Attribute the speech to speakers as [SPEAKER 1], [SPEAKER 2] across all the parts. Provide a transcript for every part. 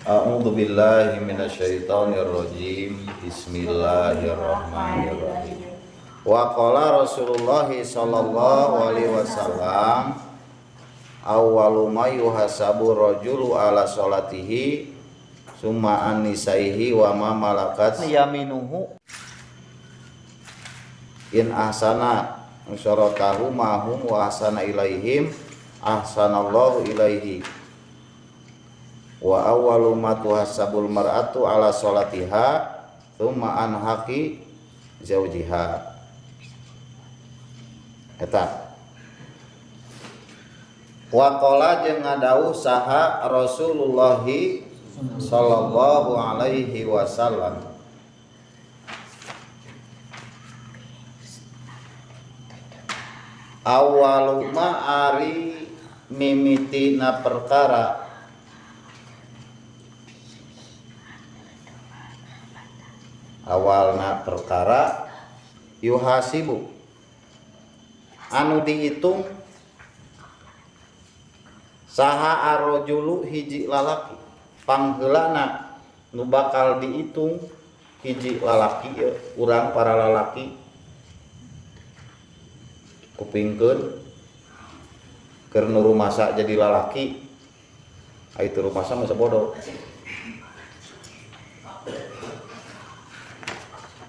[SPEAKER 1] A'udzu billahi minasyaitonir rajim. Bismillahirrahmanirrahim. Wa qala Rasulullah sallallahu alaihi wasallam awwalu ma yuhasabu rajulu ala sholatihi summa an nisaihi wa ma malakat yaminuhu in ahsana musyrakahu mahum wa ahsana ilaihim ahsanallahu ilaihi wa awwalu ma tuhasabul mar'atu ala sholatiha thumma an haqi zaujiha. Eta wa qala jeung ngadawuh saha Rasulullah sallallahu alaihi wasallam awwalu ma ari mimitina perkara awalna perkara yuhasibu anu dihitung saha arojulu hiji lalaki pangheulana nu bakal dihitung hiji lalaki ya, urang para lalaki kupingkeun keur nu rumasa jadi lalaki itu rumasa masa bodoh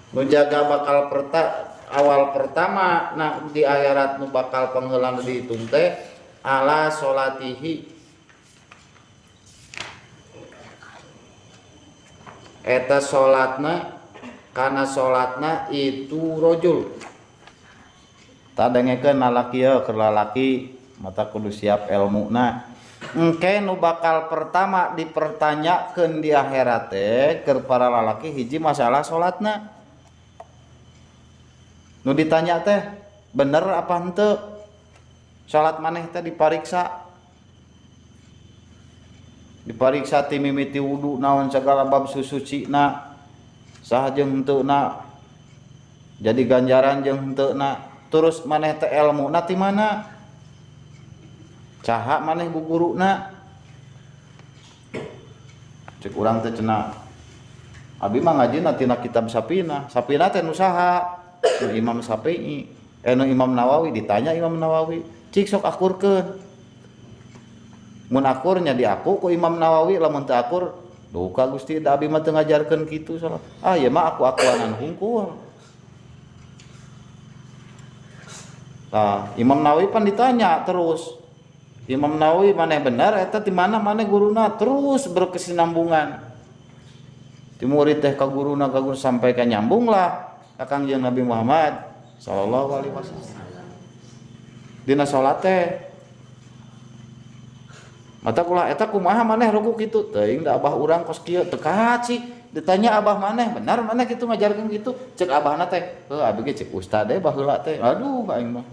[SPEAKER 1] nu jaga bakal awal pertama nah di akhirat nu bakal pangheulana dihitung teh ala sholatihi eta sholatna kana sholatna itu rojul tadengekeun lalaki ya keur lalaki mata kudu siap ilmuna engke nu bakal pertama dipertanyakeun di akhirat teh keur para lalaki hiji masalah sholatna nu ditanya teh bener apa henteu salat maneh teh dipariksa ti mimiti wudu naon segala bab susucina saha jeung henteuna jadi ganjaran jeung henteuna terus maneh teh ilmuna ti mana caha maneh ku guruna cek urang teh cenah abi mah ngajina tina kitab Sapina teh nu saha nu Imam Syafi'i nu Imam Nawawi ditanya Imam Nawawi cik sok akurkeun mun akurnya di aku ku Imam Nawawi lamun teu akur duka Gusti da abi mah teu ngajarkeun kitu salah ieu mah aku-akuanan hungkul. Nah Imam Nawawi pan ditanya terus Imam Nawawi maneh bener eta di mana maneh guruna terus berkesinambungan ti murid teh ka guruna sampai ka nyambung lah Kangjeng Nabi Muhammad sallallahu alaihi wasallam dina salat teh mata kula eta kumaha maneh ruku kitu teuing da abah urang kos kieu teu kaci ditanya abah maneh benar maneh kitu ngajarkeun kitu cek abahna teh heuh abi ge cek ustad teh baheula teh aduh aing mah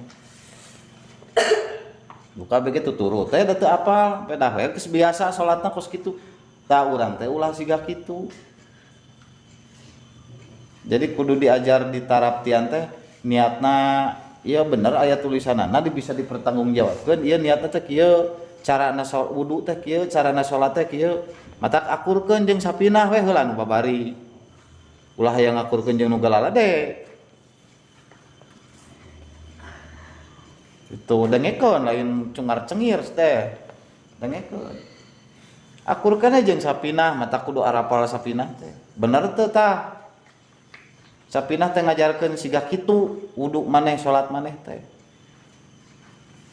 [SPEAKER 1] buka begitu turut teh da teu apal pedah we geus biasa salatna kos kitu tah urang teh ulah siga kitu. Jadi kudu diajar di taraptian teh niatna ieu bener aya tulisanana bisa dipertanggungjawabkeun ieu niatna teh kieu carana wudu teh kieu carana salat teh kieu matak akurkeun jeung sapinah we heula nu babari ulah hayang ngakurkeun jeung nu galalade itu dengekeun lain cungar-cengir teh dengekeun akurkeun jeung sapinah matak kudu arapal sapinah teh bener teu tah sapinah teh ngajarkeun siga kitu wudu maneh salat maneh teh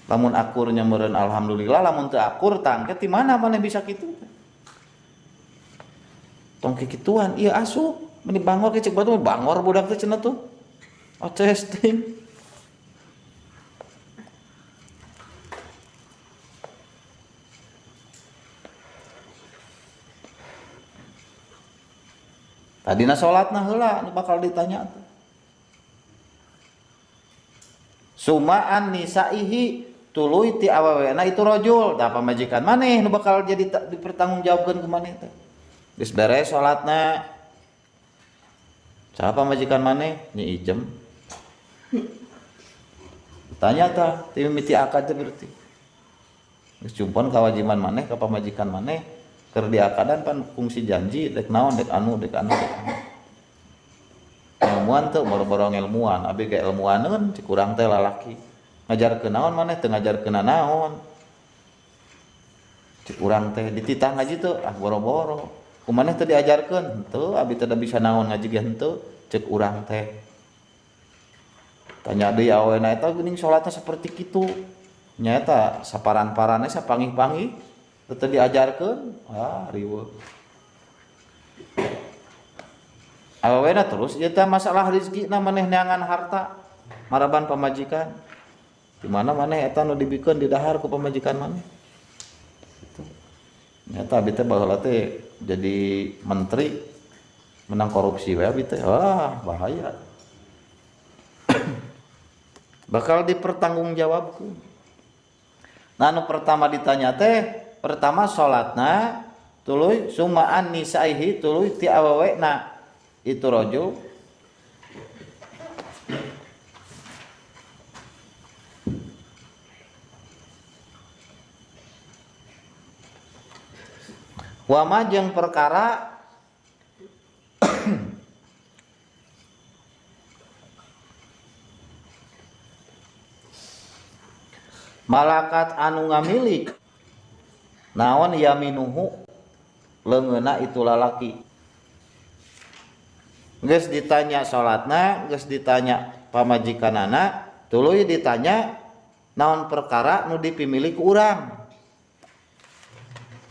[SPEAKER 1] lamun akurnya meureun alhamdulillah lamun teu akur tangke ti mana maneh bisa kitu tong kikituan ieu asup meni bangor ke cek batu bangor budak teh cenah tuh oces ting tadina salatna heula nu bakal ditanya tuh sumaan nisaihi tuluy ti awewena itu rajul da pamajikan maneh nu bakal jadi dipertanggungjawabkeun ku maneh teh geus beres salatna saha pamajikan maneh Nyi Ijem tanya tah ti mimiti akad teh berarti geus cumpon kawajiban maneh ka pamajikan maneh keur diakadan pan fungsi janji dek naon dek anu ilmuwan tuh boro-boro ilmuwan abi ge ilmuwaneun cik urang teh lalaki ngajarkeun naon maneh teu ngajarkeun naon cik urang teh dititah ngaji tuh boro-boro kumaneh teu diajarkeun henteu abi teu bisa naon ngaji ge henteu cek urang teh tanya deui awena eta geuning salatna saperti kitu nya eta saparan-paranna sapangih-pangih teu diajarkeun riweuh awena terus ieu teh masalah rezekina maneh neangan harta maraban pamajikan di mana maneh eta nu dibikeun di dahar ku pamajikan maneh nyata abi teh baheula teh jadi menteri menang korupsi we abi teh bahaya bakal dipertanggungjawabkeun nah nu pertama ditanya teh pertama salatna tuluy sumaan nisaihi tuluy ti awewena itu rajul wama jeung perkara malakat anu ngamilik naon yaminuhu leungeuna itu lalaki geus ditanya salatna geus ditanya pamajikanana tuluy ditanya naon perkara nu dipimili ku urang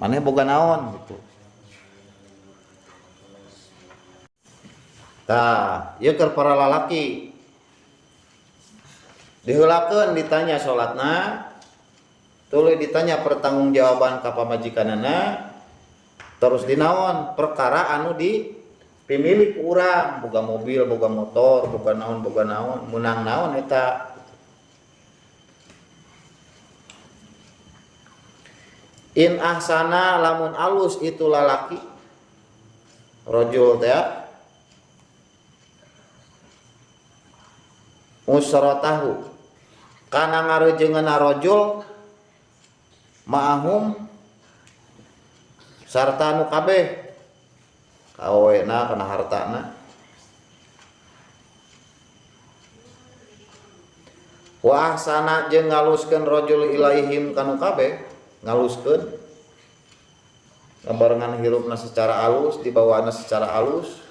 [SPEAKER 1] maneh boga naon gitu. Tah, ieu keur para lalaki. Diheulakeun ditanya salatna, tuluy ditanya pertanggungjawaban ka pamajikanana, terus dinaon perkara anu dipimili ku urang, boga mobil, boga motor, boga naon, meunang naon eta. In ahsana lamun alus itu lalaki rajul teh usratahu kana ngarejeungeunna rajul ma'ahum sarta nu kabeh kawena kana hartana wa ahsana jeung ngaluskeun rajul ilaihim kanu kabeh ngaluskeun ngabarengan hirupna secara alus dibawaana secara alus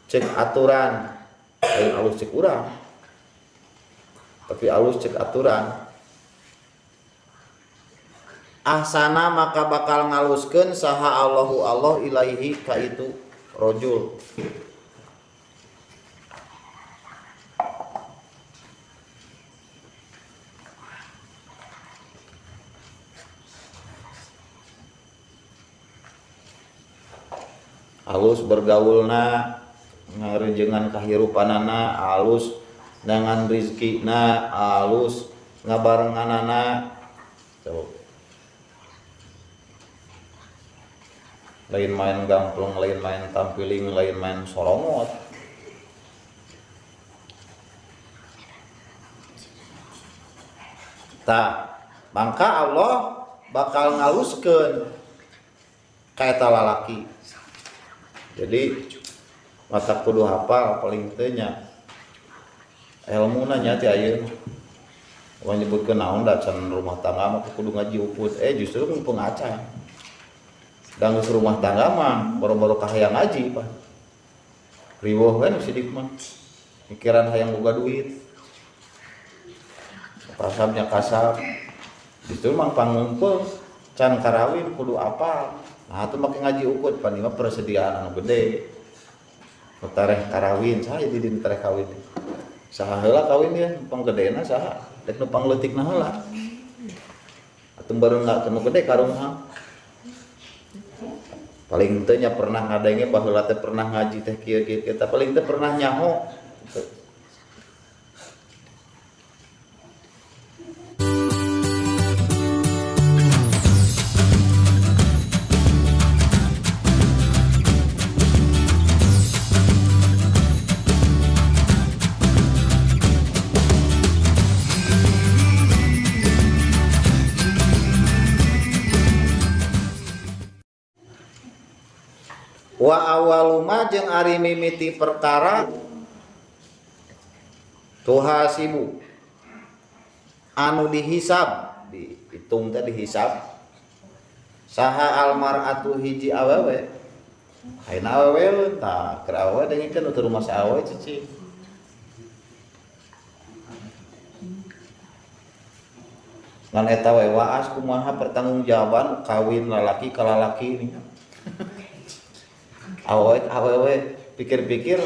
[SPEAKER 1] cek aturan lain alus cek urang tapi alus cek aturan ahsana maka bakal ngaluskeun saha Allahu Allah ilaihi ka itu rajul alus bergaulna ngarejengan kahirupanana alus dengan rizkina alus ngabarenganana lain main gamplung lain main tampiling lain main sorongot tak maka Allah bakal ngaluskeun ka eta lalaki. Jadi mata kudu hafal paling teu nya ilmuna nya ti ayeuna. Wan nyebutkeun naon da can rumah tangga mah kudu ngaji uput. Justru mun pengacan. Da geus rumah tangga mah boro-boro kahayang ngaji, Pak. Riweuh we nu sidik mah. Pikiran hayang boga duit. Pasabnya kasab. Justru mang pangumpul can karawin kudu apal. Nah itu make ngaji ukut pan mah persediaan anu gede. Tareh karawin saha jadi di tareh kawin. Saha heula kawin ya panggedena saha dek nu pangleutikna heula. Atuh bareng nu gede karungha. Paling teu nya pernah ngadenge baheula teh pernah ngaji teh kieu kita paling teu pernah nyaho. Wa awaluma jeung ari mimiti perkara tuhasibu anu dihisab, dihitung teh dihisab saha almar'atu hiji awewe haina awewe tah keur awewe dengikeun utur rumah sa awewe cicing ngan eta we waas kumaha pertanggungjawaban kawin lalaki ka lalaki ini awewe pikir-pikir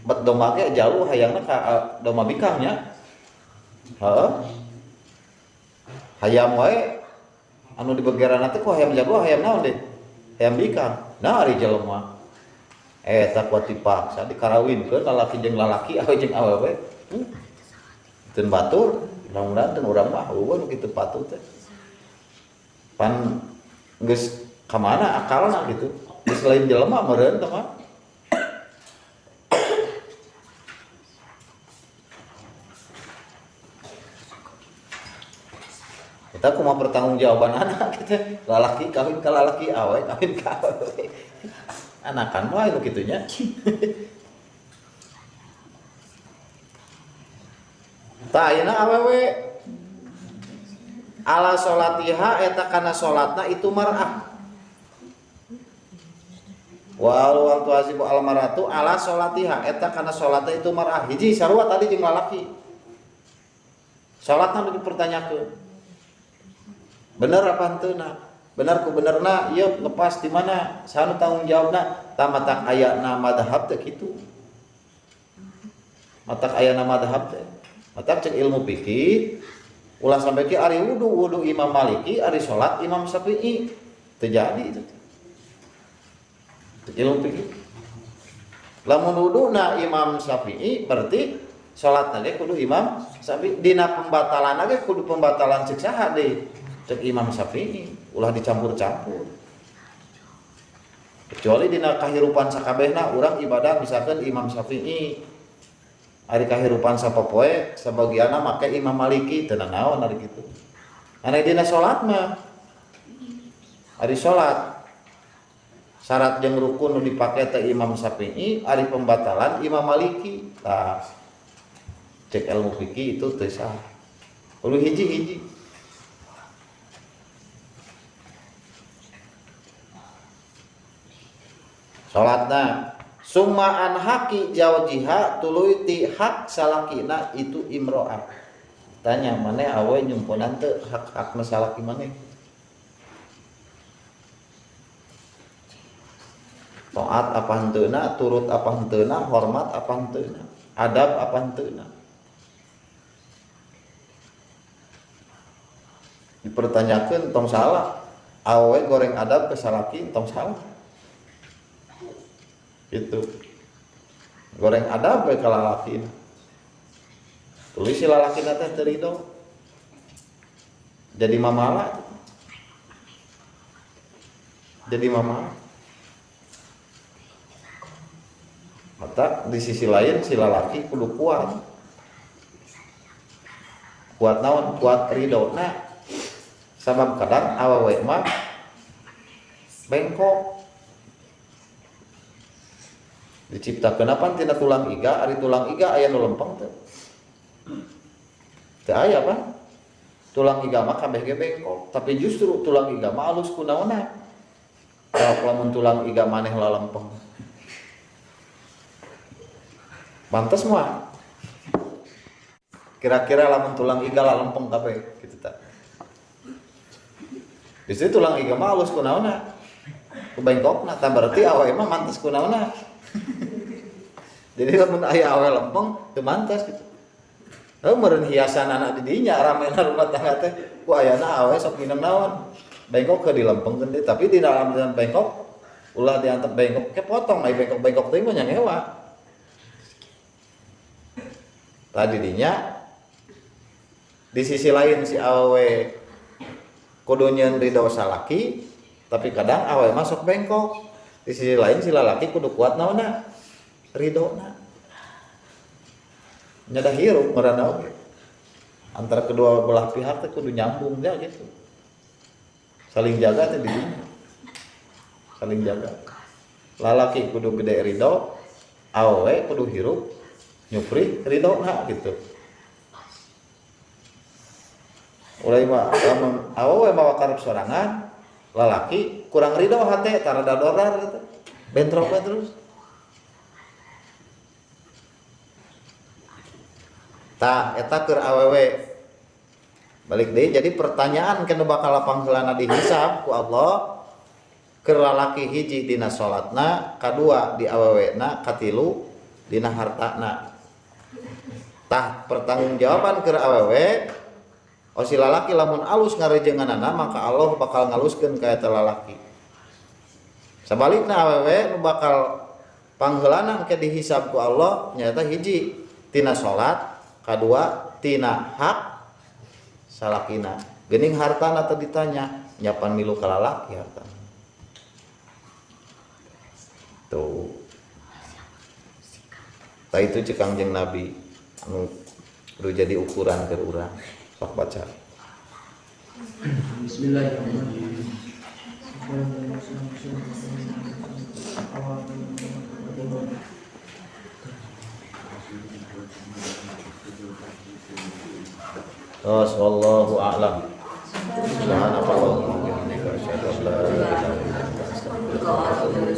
[SPEAKER 1] bet domba ge jauh hayangna ka domba bikangnya. Heeh. Hayam wae anu dibegeran teh ku hayam jago hayam naon deh? Hayam bikang. Nah ari jelema eta kuat dipaksa dikarawinkeun lalaki jeung lalaki awewe jeung awewe. Teu batur, mudah-mudahan teu urang mah eueuh nu kitu patuh teh. Pan geus ka mana akalna gitu. Geus lain jelema meureun teh mah. Kita kumaha pertanggungjawaban anak kita lalaki kawin ka lalaki awewe kawin ka awewe anakan wae nu kitu nya. Tah ayeuna awewe ala salatiha eta kana salatna itu mar'ah. Wal waktu asibu al maratu ala salatiha eta kana salatna itu mar'ah. Hiji sarua tadi jeung lalaki. Salatna dipertanyakeun. Bener apa henteuna? Bener ku benerna ieu lepas di mana? Saha tanggung jawabna? Tamatak ayana madhab teh kitu. Matak ayana madhab teh. Matak cek ilmu fikih ulah sampai ki ari wudu Imam Maliki, ari salat Imam Syafi'i. Terjadi itu. Ilmu fikih. Lamun wuduna Imam Syafi'i berarti salatna ge kudu Imam Syafi'i. Dina pembatalan ge kudu pembatalan cek saha deui? Cek Imam Syafi'i ulah dicampur-campur. Kecuali dina kahirupan sakabehna urang ibadah misalkan Imam Syafi'i ari kahirupan sapopoe sabagianna make Imam Maliki teu naon ari kitu. Anu dina salat mah ari salat syarat jeung rukun nu dipake teh Imam Syafi'i ari pembatalan Imam Maliki. Tah cek ilmu fikih itu teu sah. Kudu hiji-hiji. Salatna summa an haqi jawjiha tuluy ti hak salakina itu imro'ah. Tanya maneh awewe nyumpunan teu hak-hakna salaki maneh. Taat apa henteuna, turut apa henteuna, hormat apa henteuna, adab apa henteuna. Dipertanyakeun tong salah. Awewe goreng adab ke salaki tong salah. Itu goreng adab we ka lalaki. Tulis si lalaki teh teu ridho. Jadi mamala. Jadi mamala. Mata di sisi lain si lalaki kudu kuat. Kuat naon? Kuat ridona. Sabab kadang awewe mah bengkok. Diciptakeun apa tina tulang iga, ari tulang iga aya nu lempeng teu? Teu aya pan. Tulang iga mah kabeh ge bengkok, tapi justru tulang iga mah alus kunaonna. Kalau lamun tulang iga maneh lalempeng. Pantes mah. Kira-kira lamun tulang iga lalempeng kabeh kitu tah. Justru tulang iga mah alus kunaonna. Kubengkokna tah berarti awewe mah mantes kunaonna. Jadi lamun aya awewe lempeng teu mantas gitu. Heuh meureun hiasan anak di dinya ramena rumah tangga teh ku ayana awewe sok minum naon. Bengkok ke dilempengkeun deui tapi di dalam bengkok ulah diantep bengkok ke potong ai bengkok-bengkok teh mah nya ngewa. Tadi dinya di sisi lain si awewe kudu nyeun ridho salaki tapi kadang awewe mah sok bengkok. Di sisi lain si lalaki kudu kuat naonna? Ridona. Nyada hirup merana oge. Antara kedua belah pihak teh kudu nyambung ya gitu. Saling jaga teh di dinya. Saling jaga. lalaki kudu gede ridho, awewe kudu hirup nyupri ridho gitu. Ulah mah lamun awewe mawa karep sorangan, lalaki kurang ridho hate tarada dorar gitu. Bentrok terus. Tah eta keur awewe balik deui jadi pertanyaan kena bakal pangheulana dihisab ku Allah keur lalaki hiji dina salatna, kadua di awewena, katilu dina hartana. Tah pertanggungjawaban keur awewe si lalaki lamun alus ngarejenganana maka Allah bakal ngaluskeun ka eta lalaki. Sabalikna awewe nu bakal pangheulana engke dihisab ku Allah nyaeta hiji tina salat, kadua tina hak salakina. Geuning hartana teh ditanya, nyapan milu ka lalaki hartana. Tuh. Tah itu cek Kangjeng Nabi anu kudu jadi ukuran keur urang. Sok baca.
[SPEAKER 2] Bismillahirrahmanirrahim.
[SPEAKER 1] Wallahu a'lam. Subhanallahumma wa bihamdihi asyhadu an la ilaha illa anta astaghfiruka wa atubu ilaik.